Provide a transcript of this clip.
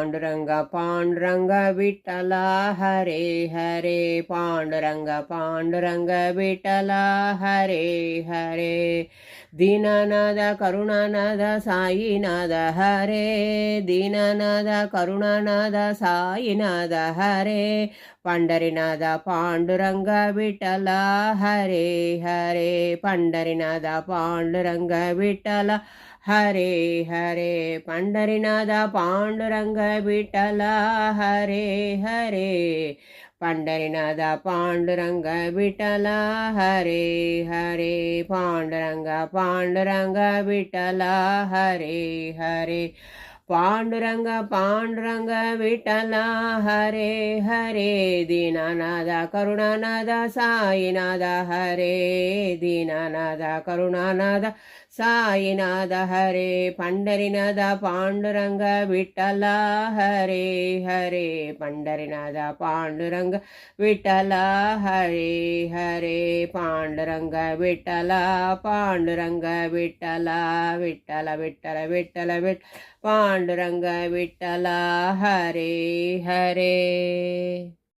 Pandurang Pandurang Vitthal Hare Hare Pandurang Pandurang Vitthal Hare Hare Dinanath करुणानाथ Sainath Hare Dinanath करुणानाथ Sainath Hare Pandharinath Pandurang Vitthal Hare Hare Pandharinath Pandurang Vitthal Hare Hare Pandharinath Pandurang Vitthal Hare Hare Pandharinath Pandurang Vitthal Hare Hare Pandurang Pandurang Vitthal Hare Hare Pandurang Pandurang Vitthal Hare Hare Dinanath करुणानाथ Sainath Hare Dinanath करुणानाथ Sainath Hare Pandharinath Pandurang Vitthal Hare Hare Pandharinath Pandurang Vitthal Hare Hare Pandurang Vitthal Pandurang Vitthal Vitthal Vitthal Vitthal Vitthal Pandurang Vitthal Hare Hare.